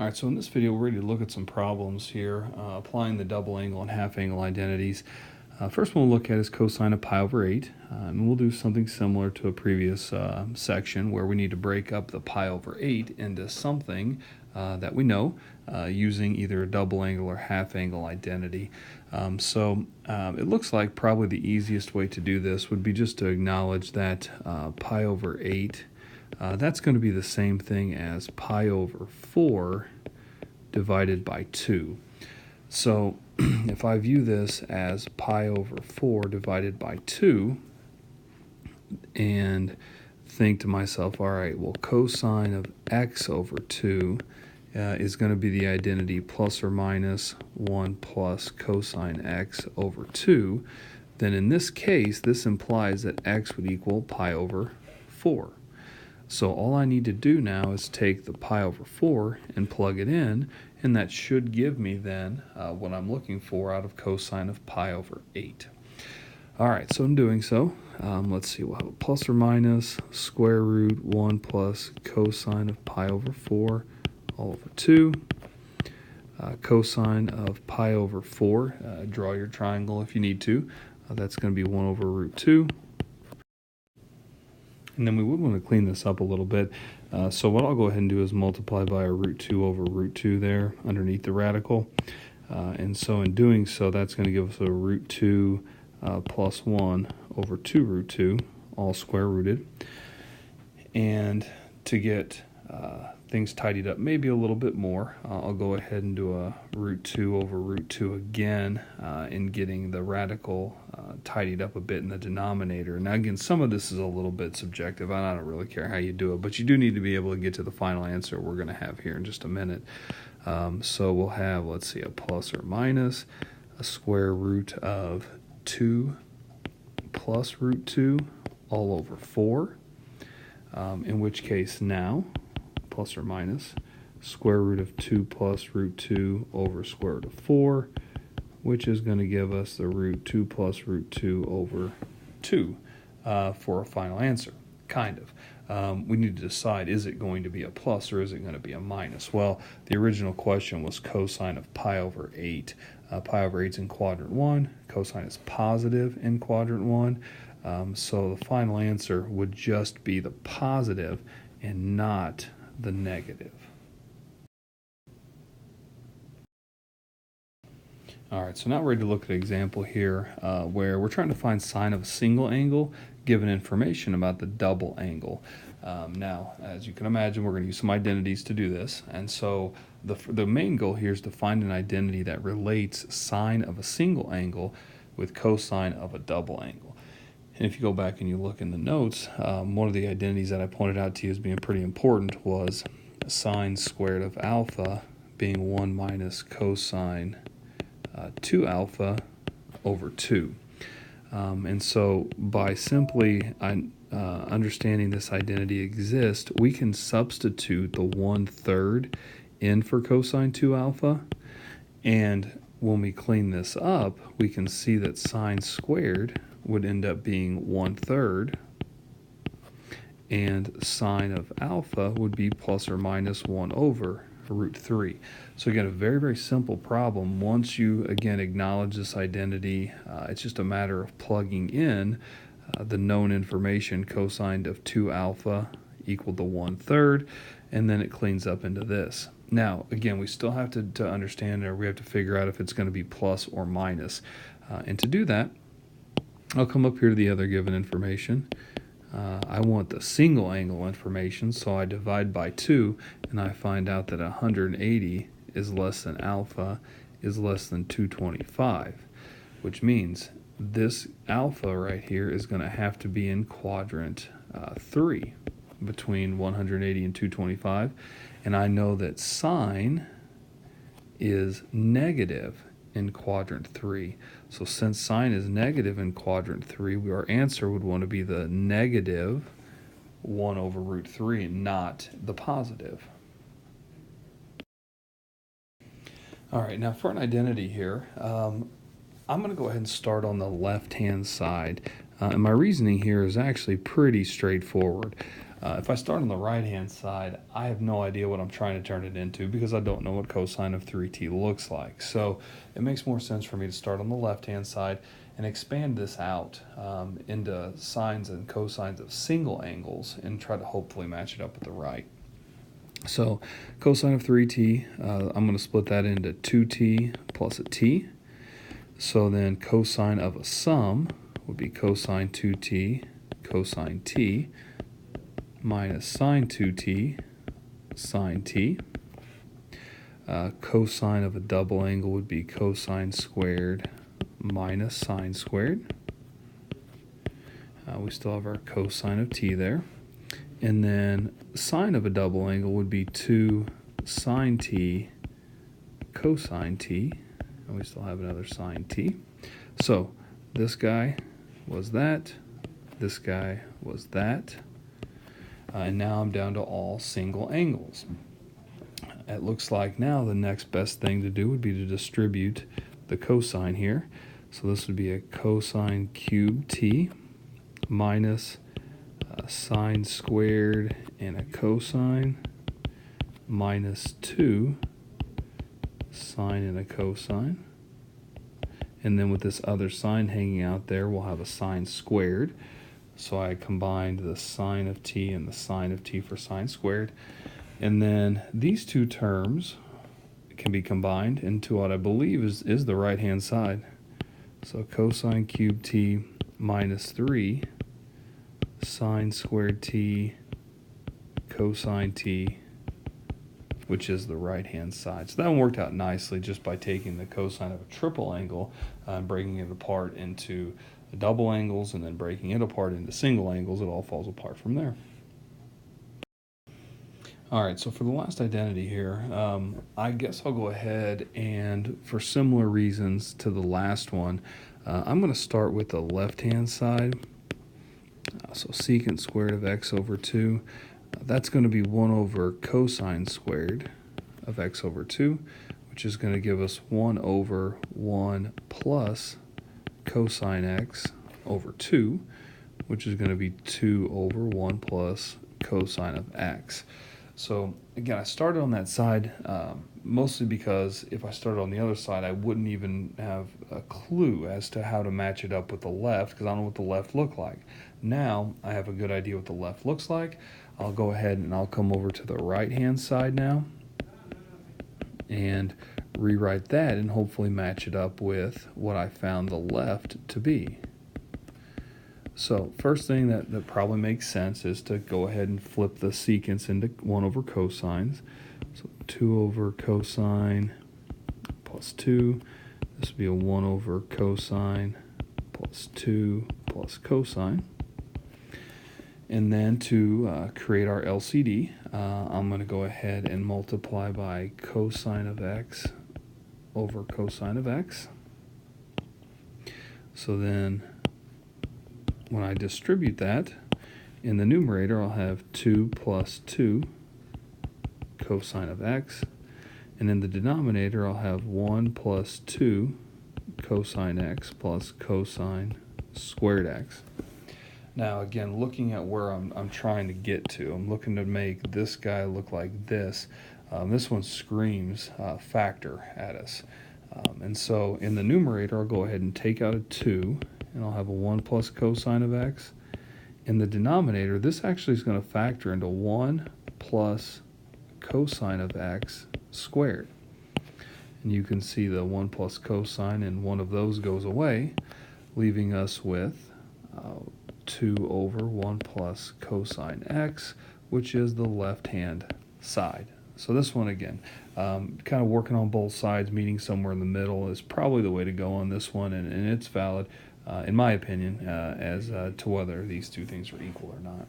All right, so in this video, we're ready to look at some problems here, applying the double angle and half angle identities. First one we'll look at is cosine of pi over 8, and we'll do something similar to a previous section where we need to break up the pi over 8 into something that we know using either a double angle or half angle identity. It looks like probably the easiest way to do this would be just to acknowledge that pi over 8 that's going to be the same thing as pi over 4 divided by 2. So if I view this as pi over 4 divided by 2 and think to myself, all right, well, cosine of x over 2 is going to be the identity plus or minus 1 plus cosine x over 2, then in this case, this implies that x would equal pi over 4. So all I need to do now is take the pi over 4 and plug it in, and that should give me then what I'm looking for out of cosine of pi over 8. All right, so in doing so, let's see, we'll have a plus or minus square root 1 plus cosine of pi over 4 all over 2. Cosine of pi over 4, draw your triangle if you need to. That's going to be 1 over root 2. And then we would want to clean this up a little bit. So what I'll go ahead and do is multiply by a root 2 over root 2 there underneath the radical. And so in doing so, that's going to give us a root 2 plus 1 over 2 root 2, all square rooted. And to get things tidied up maybe a little bit more, I'll go ahead and do a root 2 over root 2 again in getting the radical tidied up a bit in the denominator. Now again, some of this is a little bit subjective. I don't really care how you do it, but you do need to be able to get to the final answer we're going to have here in just a minute. So we'll have, let's see, a plus or minus a square root of 2 plus root 2 all over 4, in which case now plus or minus square root of 2 plus root 2 over square root of 4, which is going to give us the root 2 plus root 2 over 2 for a final answer, kind of. We need to decide, is it going to be a plus or is it going to be a minus? Well, the original question was cosine of pi over 8. Pi over 8 is in quadrant 1. Cosine is positive in quadrant 1. So the final answer would just be the positive and not the negative. All right, so now we're ready to look at an example here where we're trying to find sine of a single angle given information about the double angle. Now, as you can imagine, we're going to use some identities to do this. And so the main goal here is to find an identity that relates sine of a single angle with cosine of a double angle. And if you go back and you look in the notes, one of the identities that I pointed out to you as being pretty important was sine squared of alpha being 1 minus cosine 2 alpha over 2. And so by simply understanding this identity exists, we can substitute the 1/3 in for cosine 2 alpha. And when we clean this up, we can see that sine squared would end up being 1/3, and sine of alpha would be plus or minus 1 over root 3. So again, a very, very simple problem. Once you, again, acknowledge this identity, it's just a matter of plugging in the known information, cosine of 2 alpha equal to 1/3, and then it cleans up into this. Now, again, we still have to understand, or we have to figure out if it's going to be plus or minus. And to do that, I'll come up here to the other given information. I want the single angle information, so I divide by 2, and I find out that 180 is less than alpha is less than 225, which means this alpha right here is going to have to be in quadrant 3 between 180 and 225, and I know that sine is negative in quadrant 3. So since sine is negative in quadrant 3, our answer would want to be the negative 1 over root 3, not the positive. All right, now for an identity here, I'm going to go ahead and start on the left-hand side. And my reasoning here is actually pretty straightforward. If I start on the right-hand side, I have no idea what I'm trying to turn it into because I don't know what cosine of 3t looks like. So it makes more sense for me to start on the left-hand side and expand this out into sines and cosines of single angles and try to hopefully match it up with the right. So cosine of 3t, I'm going to split that into 2t plus a t. So then cosine of a sum would be cosine 2t cosine t minus sine 2t sine t. Cosine of a double angle would be cosine squared minus sine squared. We still have our cosine of t there. And then sine of a double angle would be 2 sine t cosine t. And we still have another sine t. So this guy was that. This guy was that. And now I'm down to all single angles. It looks like now the next best thing to do would be to distribute the cosine here. So this would be a cosine cubed t minus sine squared and a cosine minus 2 sine and a cosine. And then with this other sine hanging out there, we'll have a sine squared. So I combined the sine of t and the sine of t for sine squared. And then these two terms can be combined into what I believe is the right-hand side. So cosine cubed t minus 3 sine squared t cosine t, which is the right-hand side. So that one worked out nicely just by taking the cosine of a triple angle and breaking it apart into double angles and then breaking it apart into single angles. It all falls apart from there. All right, so for the last identity here, I guess I'll go ahead and, for similar reasons to the last one, I'm going to start with the left-hand side. So secant squared of x over 2, that's going to be 1 over cosine squared of x over 2, which is going to give us 1 over 1 plus cosine x over 2, which is going to be 2 over 1 plus cosine of x. So again, I started on that side mostly because if I started on the other side, I wouldn't even have a clue as to how to match it up with the left because I don't know what the left looked like. Now I have a good idea what the left looks like. I'll go ahead and I'll come over to the right-hand side now and rewrite that and hopefully match it up with what I found the left to be. So first thing that probably makes sense is to go ahead and flip the secants into 1 over cosines. So 2 over cosine plus 2. This would be a 1 over cosine plus 2 plus cosine. And then to create our LCD, I'm going to go ahead and multiply by cosine of x over cosine of x. So then when I distribute that, in the numerator I'll have 2 plus 2 cosine of x, and in the denominator I'll have 1 plus 2 cosine x plus cosine squared x. Now again, looking at where I'm trying to get to, I'm looking to make this guy look like this. This one screams factor at us. And so in the numerator, I'll go ahead and take out a 2, and I'll have a 1 plus cosine of x. In the denominator, this actually is going to factor into 1 plus cosine of x squared. And you can see the 1 plus cosine, and one of those goes away, leaving us with 2 over 1 plus cosine x, which is the left-hand side. So this one, again, kind of working on both sides, meeting somewhere in the middle is probably the way to go on this one, and it's valid, in my opinion, as to whether these two things are equal or not.